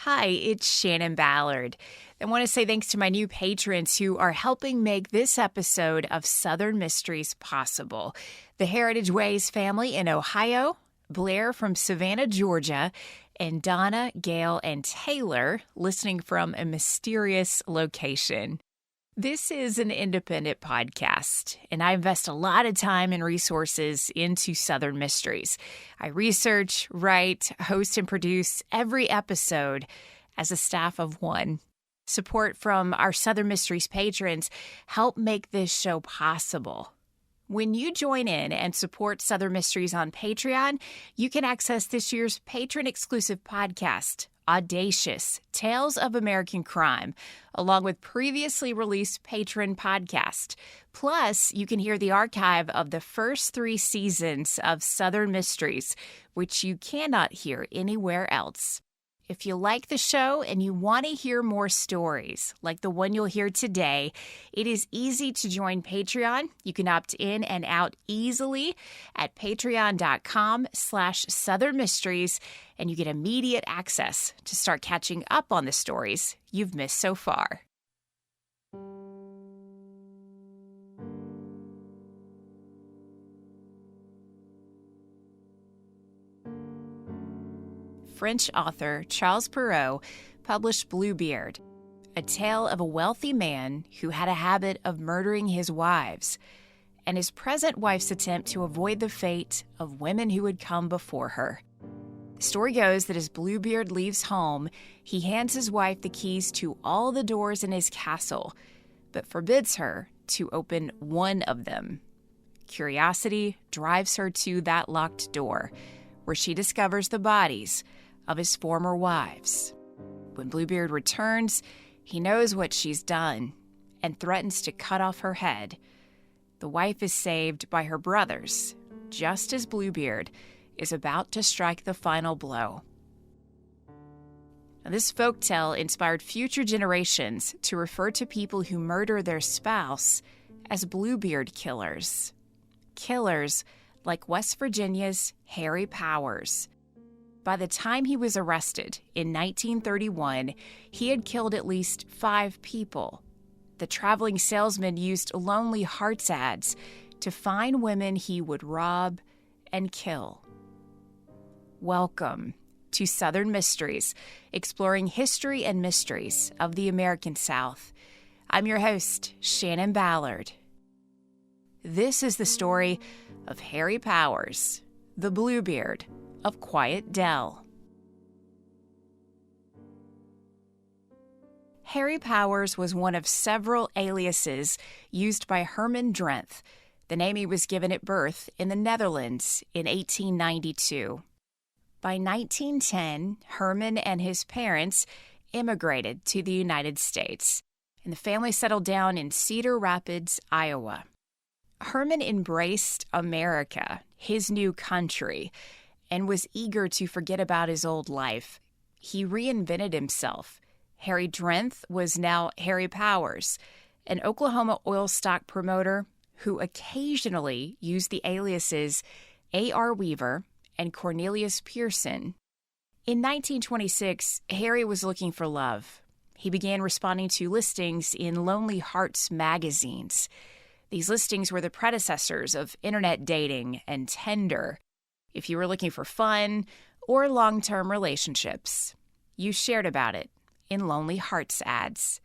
Hi, it's Shannon Ballard. I want to say thanks to my new patrons who are helping make this episode of Southern Mysteries possible. The Heritage Ways family in Ohio, Blair from Savannah, Georgia, and Donna, Gail, and Taylor listening from a mysterious location. This is an independent podcast, and I invest a lot of time and resources into Southern Mysteries. I research, write, host, and produce every episode as a staff of one. Support from our Southern Mysteries patrons help make this show possible. When you join in and support Southern Mysteries on Patreon, you can access this year's patron-exclusive podcast, Audacious Tales of American Crime, along with previously released patron podcast. Plus, you can hear the archive of the first 3 seasons of Southern Mysteries, which you cannot hear anywhere else. If you like the show and you want to hear more stories like the one you'll hear today, it is easy to join Patreon. You can opt in and out easily at patreon.com/Southern Mysteries, and you get immediate access to start catching up on the stories you've missed so far. French author Charles Perrault published Bluebeard, a tale of a wealthy man who had a habit of murdering his wives, and his present wife's attempt to avoid the fate of women who had come before her. The story goes that as Bluebeard leaves home, he hands his wife the keys to all the doors in his castle, but forbids her to open one of them. Curiosity drives her to that locked door, where she discovers the bodies of his former wives. When Bluebeard returns, he knows what she's done and threatens to cut off her head. The wife is saved by her brothers, just as Bluebeard is about to strike the final blow. Now, this folktale inspired future generations to refer to people who murder their spouse as Bluebeard killers. Killers like West Virginia's Harry Powers. By the time he was arrested in 1931, he had killed at least 5 people. The traveling salesman used Lonely Hearts ads to find women he would rob and kill. Welcome to Southern Mysteries, exploring history and mysteries of the American South. I'm your host, Shannon Ballard. This is the story of Harry Powers, the Bluebeard of Quiet Dell. Harry Powers was one of several aliases used by Herman Drenthe, the name he was given at birth in the Netherlands in 1892. By 1910, Herman and his parents immigrated to the United States, and the family settled down in Cedar Rapids, Iowa. Herman embraced America, his new country, and was eager to forget about his old life. He reinvented himself. Harry Drenthe was now Harry Powers, an Oklahoma oil stock promoter who occasionally used the aliases A.R. Weaver and Cornelius Pearson. In 1926, Harry was looking for love. He began responding to listings in Lonely Hearts magazines. These listings were the predecessors of internet dating and Tinder. If you were looking for fun or long-term relationships, you shared about it in Lonely Hearts ads.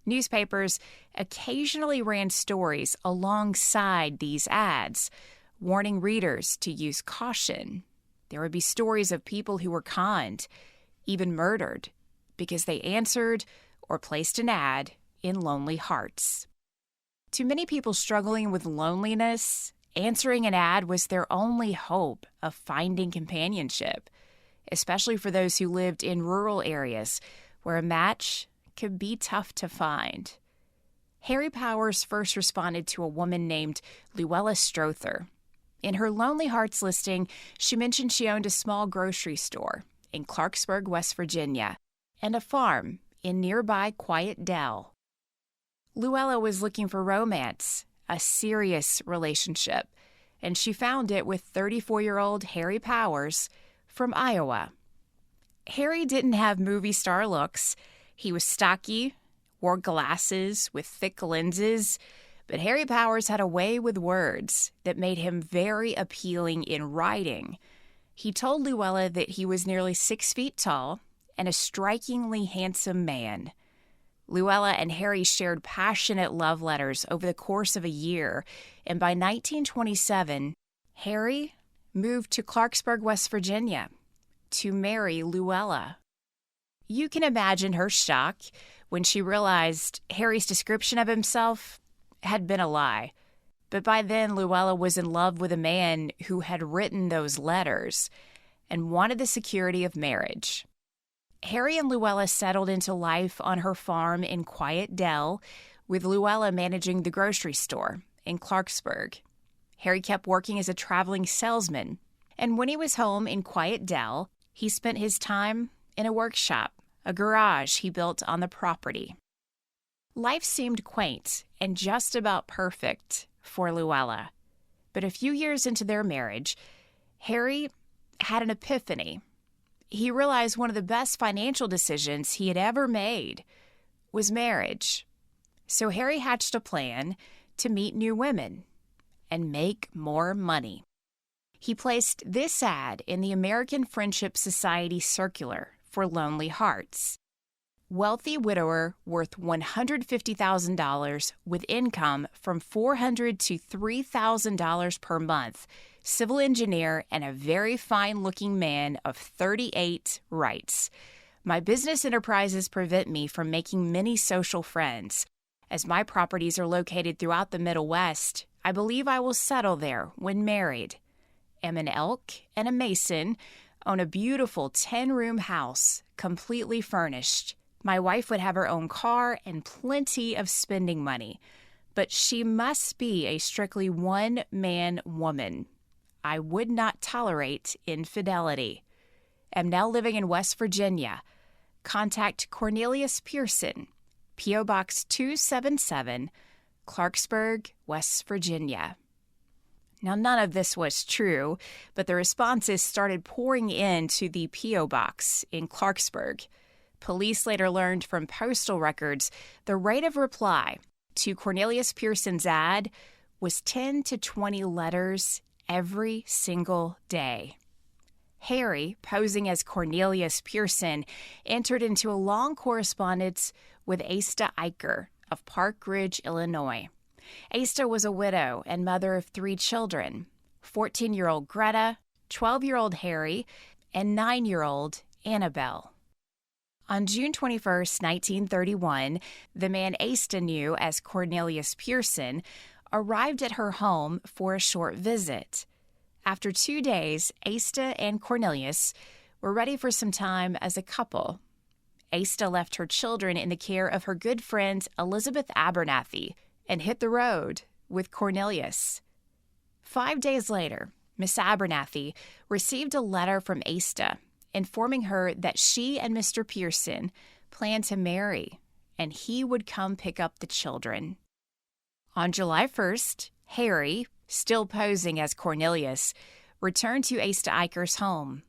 Newspapers occasionally ran stories alongside these ads, warning readers to use caution. There would be stories of people who were conned, even murdered, because they answered or placed an ad in Lonely Hearts. To many people struggling with loneliness, answering an ad was their only hope of finding companionship, especially for those who lived in rural areas where a match could be tough to find. Harry Powers first responded to a woman named Luella Strother. In her Lonely Hearts listing, she mentioned she owned a small grocery store in Clarksburg, West Virginia, and a farm in nearby Quiet Dell. Luella was looking for romance, a serious relationship, and she found it with 34-year-old Harry Powers from Iowa. Harry didn't have movie star looks. He was stocky, wore glasses with thick lenses, but Harry Powers had a way with words that made him very appealing in writing. He told Luella that he was nearly 6 feet tall and a strikingly handsome man. Luella and Harry shared passionate love letters over the course of a year, and by 1927, Harry moved to Clarksburg, West Virginia, to marry Luella. You can imagine her shock when she realized Harry's description of himself had been a lie. But by then, Luella was in love with a man who had written those letters and wanted the security of marriage. Harry and Luella settled into life on her farm in Quiet Dell, with Luella managing the grocery store in Clarksburg. Harry kept working as a traveling salesman, and when he was home in Quiet Dell, he spent his time in a workshop, a garage he built on the property. Life seemed quaint and just about perfect for Luella. But a few years into their marriage, Harry had an epiphany. He realized one of the best financial decisions he had ever made was marriage. So Harry hatched a plan to meet new women and make more money. He placed this ad in the American Friendship Society circular for Lonely Hearts. Wealthy widower worth $150,000 with income from $400 to $3,000 per month, civil engineer and a very fine-looking man of 38 writes, "My business enterprises prevent me from making many social friends. As my properties are located throughout the Middle West, I believe I will settle there when married. Am an Elk and a Mason, own a beautiful 10-room house, completely furnished. My wife would have her own car and plenty of spending money, but she must be a strictly one-man woman. I would not tolerate infidelity. Am now living in West Virginia. Contact Cornelius Pearson, P.O. Box 277, Clarksburg, West Virginia." Now, none of this was true, but the responses started pouring into the P.O. Box in Clarksburg. Police later learned from postal records the rate of reply to Cornelius Pearson's ad was 10 to 20 letters every single day. Harry, posing as Cornelius Pearson, entered into a long correspondence with Asta Eicher of Park Ridge, Illinois. Asta was a widow and mother of 3 children, 14-year-old Greta, 12-year-old Harry, and 9-year-old Annabelle. On June 21, 1931, the man Asta knew as Cornelius Pearson arrived at her home for a short visit. After 2 days, Asta and Cornelius were ready for some time as a couple. Asta left her children in the care of her good friend Elizabeth Abernathy and hit the road with Cornelius. 5 days later, Miss Abernathy received a letter from Asta informing her that she and Mr. Pearson planned to marry and he would come pick up the children. On July 1st, Harry, still posing as Cornelius, returned to Asta Eicher's home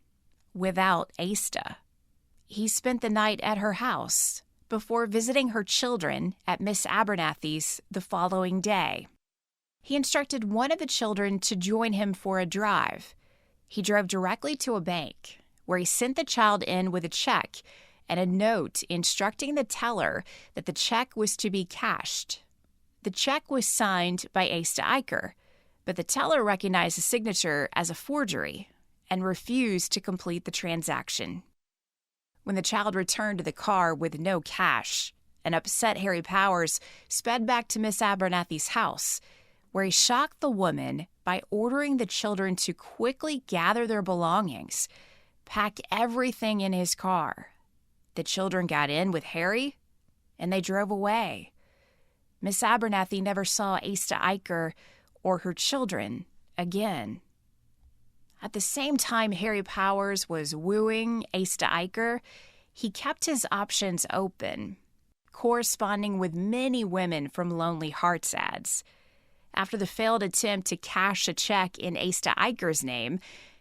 without Asta. He spent the night at her house before visiting her children at Miss Abernathy's the following day. He instructed one of the children to join him for a drive. He drove directly to a bank, where he sent the child in with a check and a note instructing the teller that the check was to be cashed. The check was signed by Asta Eicher, but the teller recognized the signature as a forgery and refused to complete the transaction. When the child returned to the car with no cash, an upset Harry Powers sped back to Miss Abernathy's house, where he shocked the woman by ordering the children to quickly gather their belongings, pack everything in his car. The children got in with Harry, and they drove away. Miss Abernathy never saw Asta Eicher or her children again. At the same time Harry Powers was wooing Asta Eicher, he kept his options open, corresponding with many women from Lonely Hearts ads. After the failed attempt to cash a check in Asta Eicher's name,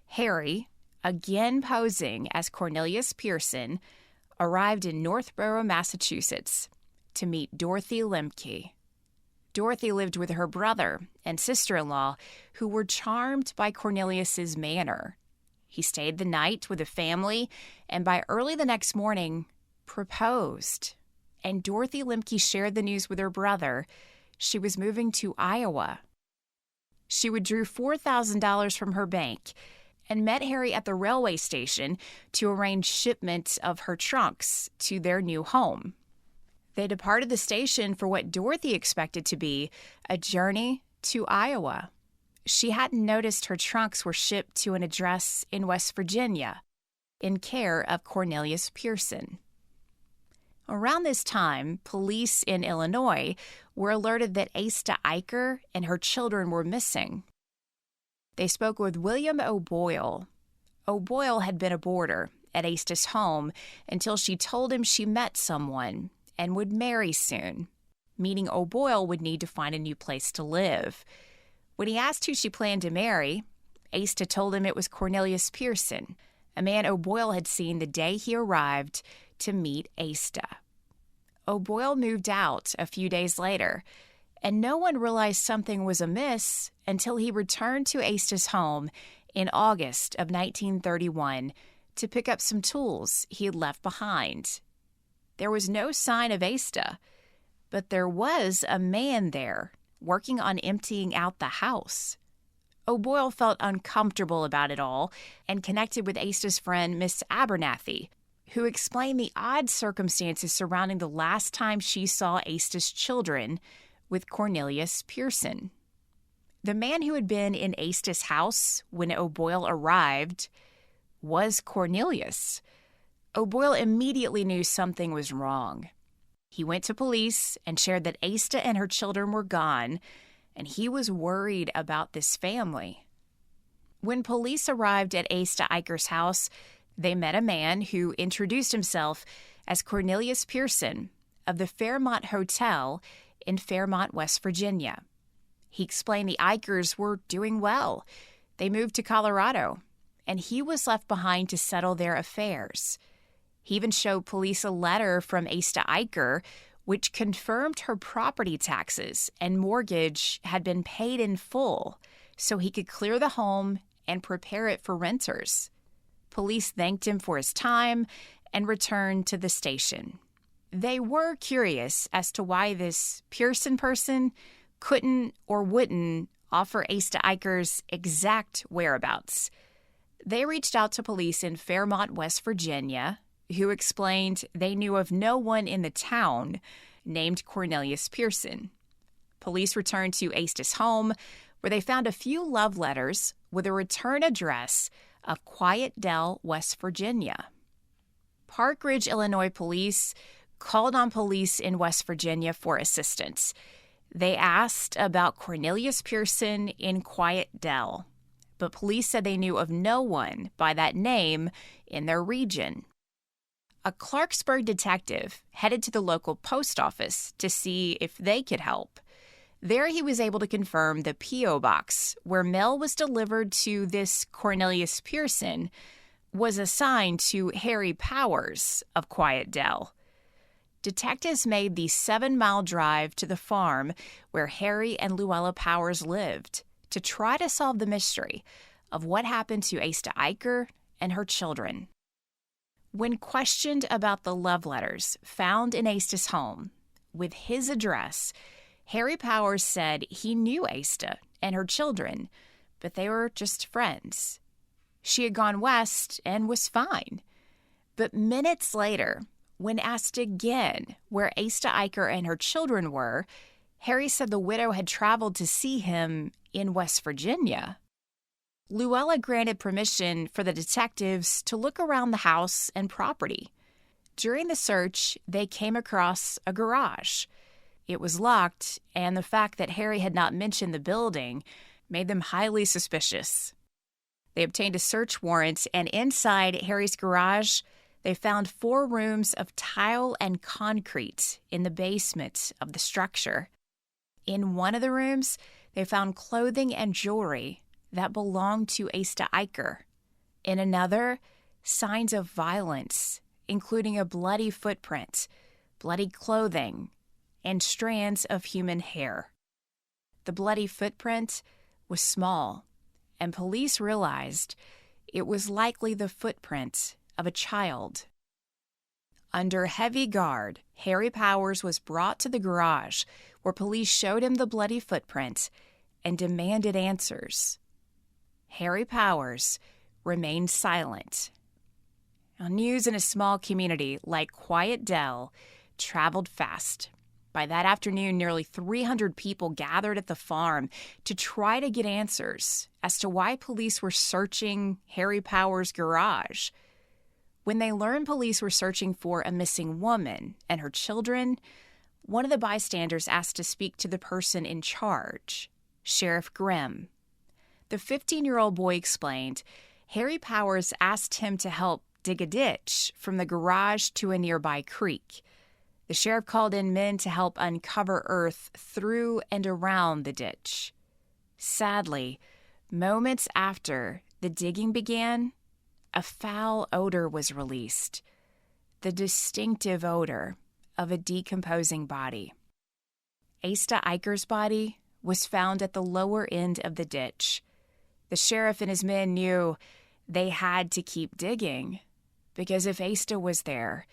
Harry, again posing as Cornelius Pearson, arrived in Northborough, Massachusetts, to meet Dorothy Lemke. Dorothy lived with her brother and sister-in-law, who were charmed by Cornelius's manner. He stayed the night with the family, and by early the next morning, proposed. And Dorothy Lemke shared the news with her brother. She was moving to Iowa. She withdrew $4,000 from her bank and met Harry at the railway station to arrange shipment of her trunks to their new home. They departed the station for what Dorothy expected to be a journey to Iowa. She hadn't noticed her trunks were shipped to an address in West Virginia, in care of Cornelius Pearson. Around this time, police in Illinois were alerted that Asta Eicher and her children were missing. They spoke with William O'Boyle. O'Boyle had been a boarder at Asta's home until she told him she met someone and would marry soon, meaning O'Boyle would need to find a new place to live. When he asked who she planned to marry, Asta told him it was Cornelius Pearson, a man O'Boyle had seen the day he arrived to meet Asta. O'Boyle moved out a few days later, and no one realized something was amiss until he returned to Asta's home in August of 1931 to pick up some tools he had left behind. There was no sign of Asta, but there was a man there working on emptying out the house. O'Boyle felt uncomfortable about it all and connected with Asta's friend, Miss Abernathy, who explained the odd circumstances surrounding the last time she saw Asta's children with Cornelius Pearson. The man who had been in Asta's house when O'Boyle arrived was Cornelius. O'Boyle immediately knew something was wrong. He went to police and shared that Asta and her children were gone, and he was worried about this family. When police arrived at Asta Eicher's house, they met a man who introduced himself as Cornelius Pearson of the Fairmont Hotel in Fairmont, West Virginia. He explained the Eichers were doing well. They moved to Colorado, and he was left behind to settle their affairs. He even showed police a letter from Asta Eicher, which confirmed her property taxes and mortgage had been paid in full, so he could clear the home and prepare it for renters. Police thanked him for his time and returned to the station. They were curious as to why this Pearson person couldn't or wouldn't offer Asta Eicher's exact whereabouts. They reached out to police in Fairmont, West Virginia, who explained they knew of no one in the town named Cornelius Pearson. Police returned to Asta's home, where they found a few love letters with a return address of Quiet Dell, West Virginia. Park Ridge, Illinois police called on police in West Virginia for assistance. They asked about Cornelius Pearson in Quiet Dell, but police said they knew of no one by that name in their region. A Clarksburg detective headed to the local post office to see if they could help. There he was able to confirm the P.O. box where mail was delivered to this Cornelius Pearson was assigned to Harry Powers of Quiet Dell. Detectives made the 7-mile drive to the farm where Harry and Luella Powers lived to try to solve the mystery of what happened to Asta Eicher and her children. When questioned about the love letters found in Asta's home with his address, Harry Powers said he knew Asta and her children, but they were just friends. She had gone west and was fine. But minutes later, when asked again where Asta Eicher and her children were, Harry said the widow had traveled to see him in West Virginia. Luella granted permission for the detectives to look around the house and property. During the search, they came across a garage. It was locked, and the fact that Harry had not mentioned the building made them highly suspicious. They obtained a search warrant, and inside Harry's garage, they found 4 rooms of tile and concrete in the basement of the structure. In one of the rooms, they found clothing and jewelry that belonged to Asta Eicher. In another, signs of violence, including a bloody footprint, bloody clothing, and strands of human hair. The bloody footprint was small, and police realized it was likely the footprint of a child. Under heavy guard, Harry Powers was brought to the garage where police showed him the bloody footprint and demanded answers. Harry Powers remained silent. Now, news in a small community like Quiet Dell traveled fast. By that afternoon, nearly 300 people gathered at the farm to try to get answers as to why police were searching Harry Powers' garage. When they learned police were searching for a missing woman and her children, one of the bystanders asked to speak to the person in charge, Sheriff Grimm. The 15-year-old boy explained Harry Powers asked him to help dig a ditch from the garage to a nearby creek. The sheriff called in men to help uncover earth through and around the ditch. Sadly, moments after the digging began, a foul odor was released, the distinctive odor of a decomposing body. Asta Eicher's body was found at the lower end of the ditch. The sheriff and his men knew they had to keep digging because if Asta was there,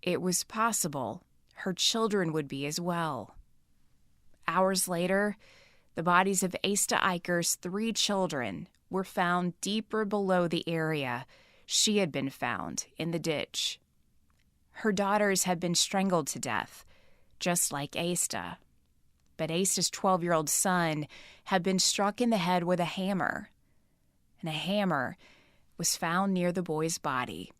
it was possible her children would be as well. Hours later, the bodies of Asta Eicher's 3 children were found deeper below the area she had been found in the ditch. Her daughters had been strangled to death, just like Asta. But Asta's 12-year-old son had been struck in the head with a hammer, and a hammer was found near the boy's body.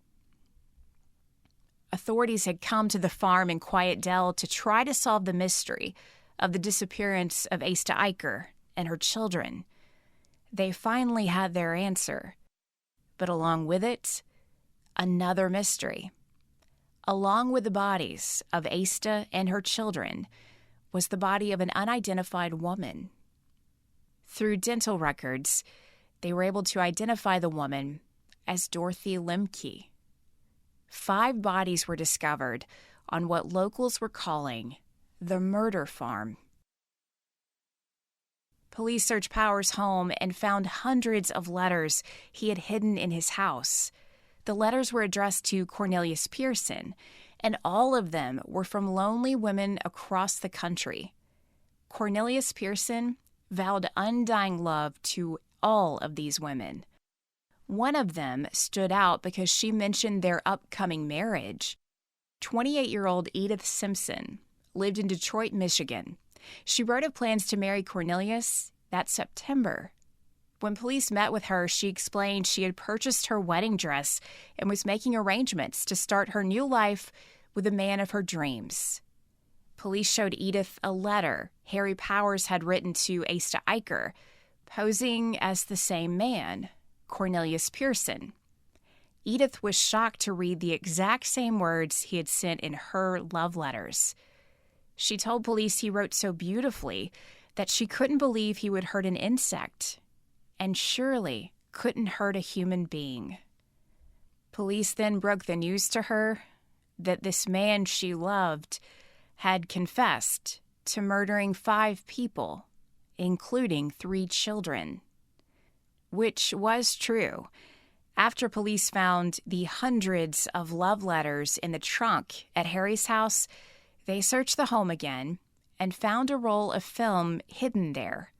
Authorities had come to the farm in Quiet Dell to try to solve the mystery of the disappearance of Asta Eicher and her children. They finally had their answer, but along with it, another mystery. Along with the bodies of Asta and her children was the body of an unidentified woman. Through dental records, they were able to identify the woman as Dorothy Lemke. 5 bodies were discovered on what locals were calling the murder farm. Police searched Powers' home and found hundreds of letters he had hidden in his house. The letters were addressed to Cornelius Pearson, and all of them were from lonely women across the country. Cornelius Pearson vowed undying love to all of these women. One of them stood out because she mentioned their upcoming marriage. 28-year-old Edith Simpson lived in Detroit, Michigan. She wrote of plans to marry Cornelius that September. When police met with her, she explained she had purchased her wedding dress and was making arrangements to start her new life with the man of her dreams. Police showed Edith a letter Harry Powers had written to Asta Eicher, posing as the same man, Cornelius Pearson. Edith was shocked to read the exact same words he had sent in her love letters. She told police he wrote so beautifully that she couldn't believe he would hurt an insect, and surely couldn't hurt a human being. Police then broke the news to her that this man she loved had confessed to murdering 5 people, including 3 children. Which was true. After police found the hundreds of love letters in the trunk at Harry's house, they searched the home again and found a roll of film hidden there.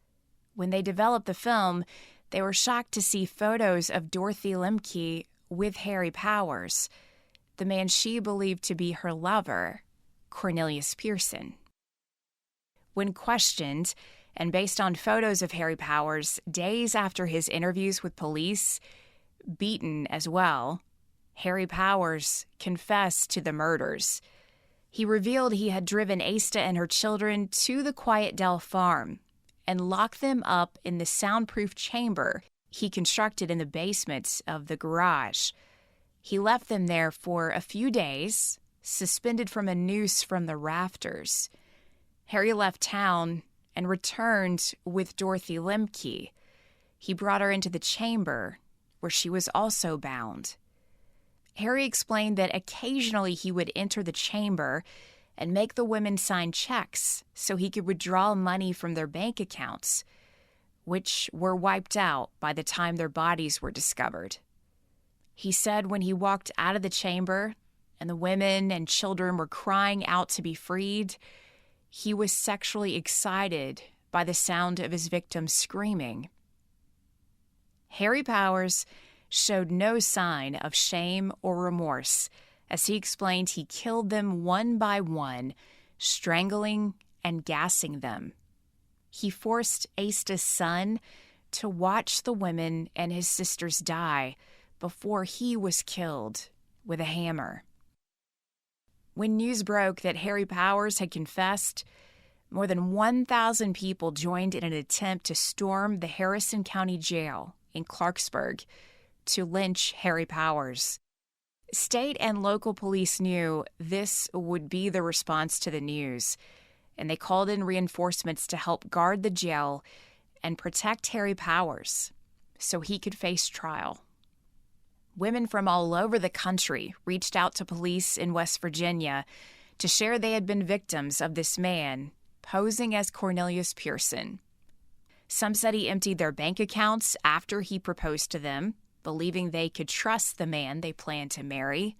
When they developed the film, they were shocked to see photos of Dorothy Lemke with Harry Powers, the man she believed to be her lover, Cornelius Pearson. When questioned, and based on photos of Harry Powers days after his interviews with police, beaten as well, Harry Powers confessed to the murders. He revealed he had driven Asta and her children to the Quiet Dell farm and locked them up in the soundproof chamber he constructed in the basement of the garage. He left them there for a few days, suspended from a noose from the rafters. Harry left town and returned with Dorothy Lemke. He brought her into the chamber where she was also bound. Harry explained that occasionally he would enter the chamber and make the women sign checks so he could withdraw money from their bank accounts, which were wiped out by the time their bodies were discovered. He said when he walked out of the chamber and the women and children were crying out to be freed, he was sexually excited by the sound of his victims screaming. Harry Powers showed no sign of shame or remorse as he explained he killed them one by one, strangling and gassing them. He forced Asta's son to watch the women and his sisters die before he was killed with a hammer. When news broke that Harry Powers had confessed, more than 1,000 people joined in an attempt to storm the Harrison County Jail in Clarksburg to lynch Harry Powers. State and local police knew this would be the response to the news, and they called in reinforcements to help guard the jail and protect Harry Powers so he could face trial. Women from all over the country reached out to police in West Virginia to share they had been victims of this man posing as Cornelius Pearson. Some said he emptied their bank accounts after he proposed to them, believing they could trust the man they planned to marry.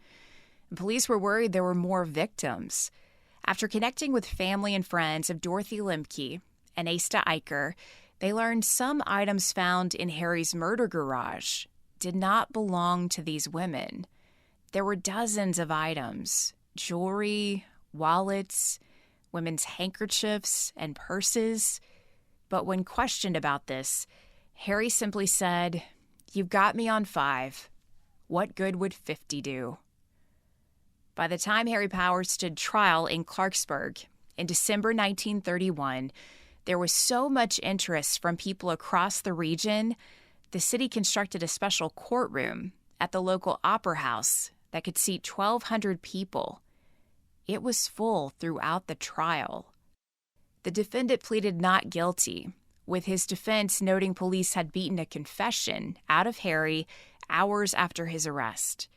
And police were worried there were more victims. After connecting with family and friends of Dorothy Lemke and Asta Eicher, they learned some items found in Harry's murder garage did not belong to these women. There were dozens of items: jewelry, wallets, women's handkerchiefs, and purses. But when questioned about this, Harry simply said, "You've got me on 5. What good would 50 do?" By the time Harry Powers stood trial in Clarksburg in December 1931, there was so much interest from people across the region, the city constructed a special courtroom at the local opera house that could seat 1,200 people. It was full throughout the trial. The defendant pleaded not guilty, with his defense noting police had beaten a confession out of Harry hours after his arrest.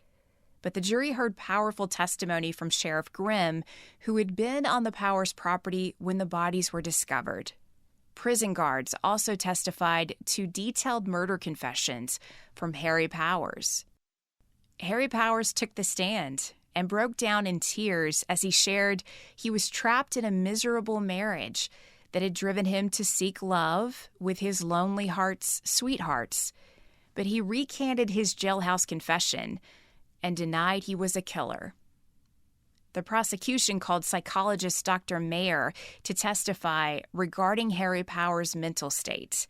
But the jury heard powerful testimony from Sheriff Grimm, who had been on the Powers property when the bodies were discovered. Prison guards also testified to detailed murder confessions from Harry Powers. Harry Powers took the stand and broke down in tears as he shared he was trapped in a miserable marriage that had driven him to seek love with his lonely heart's sweethearts. But he recanted his jailhouse confession and denied he was a killer. The prosecution called psychologist Dr. Mayer to testify regarding Harry Powers' mental state.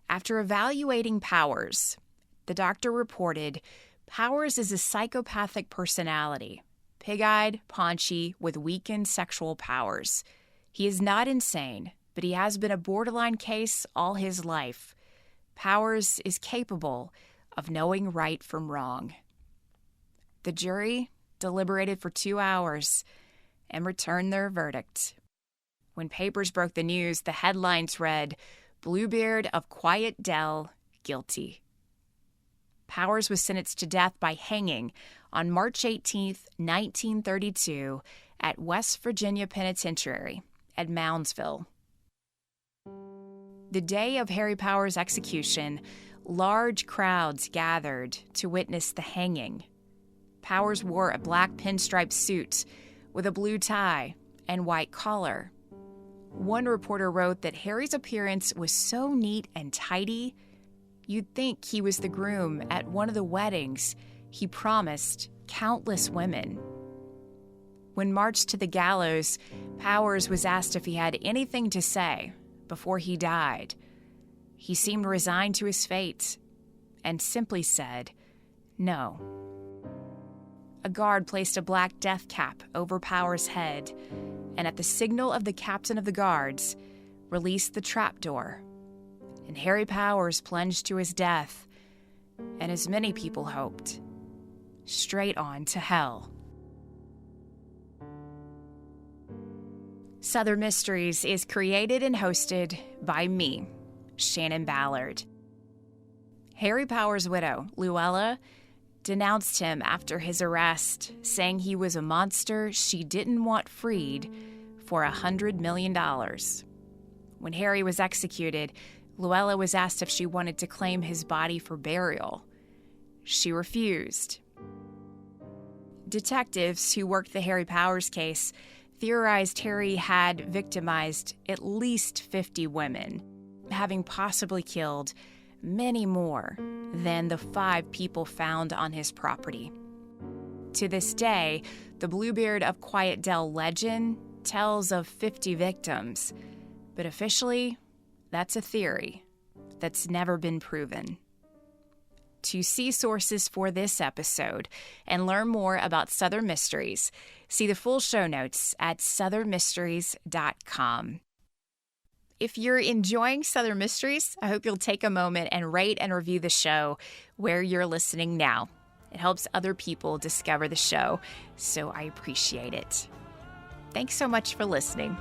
After evaluating Powers, the doctor reported Powers is a psychopathic personality, pig-eyed, paunchy, with weakened sexual powers. He is not insane, but he has been a borderline case all his life. Powers is capable of knowing right from wrong. The jury deliberated for 2 hours and returned their verdict. When papers broke the news, the headlines read, "Bluebeard of Quiet Dell, guilty." Powers was sentenced to death by hanging on March 18, 1932, at West Virginia Penitentiary at Moundsville. The day of Harry Powers' execution, large crowds gathered to witness the hanging. Powers wore a black pinstripe suit with a blue tie and white collar. One reporter wrote that Harry's appearance was so neat and tidy, you'd think he was the groom at one of the weddings he promised countless women. When marched to the gallows, Powers was asked if he had anything to say before he died. He seemed resigned to his fate and simply said, "No." A guard placed a black death cap over Powers' head, and at the signal of the captain of the guards, released the trapdoor. And Harry Powers plunged to his death, and as many people hoped, straight on to hell. Southern Mysteries is created and hosted by me, Shannon Ballard. Harry Powers' widow, Luella, denounced him after his arrest, saying he was a monster she didn't want freed for $100 million. When Harry was executed, Luella was asked if she wanted to claim his body for burial. She refused. Detectives who worked the Harry Powers case theorized Harry had victimized at least 50 women, having possibly killed many more than the 5 people found on his property. To this day, the Bluebeard of Quiet Dell legend tells of 50 victims, but officially, that's a theory that's never been proven. To see sources for this episode and learn more about Southern Mysteries, see the full show notes at southernmysteries.com. If you're enjoying Southern Mysteries, I hope you'll take a moment and rate and review the show where you're listening now. It helps other people discover the show, so I appreciate it. Thanks so much for listening.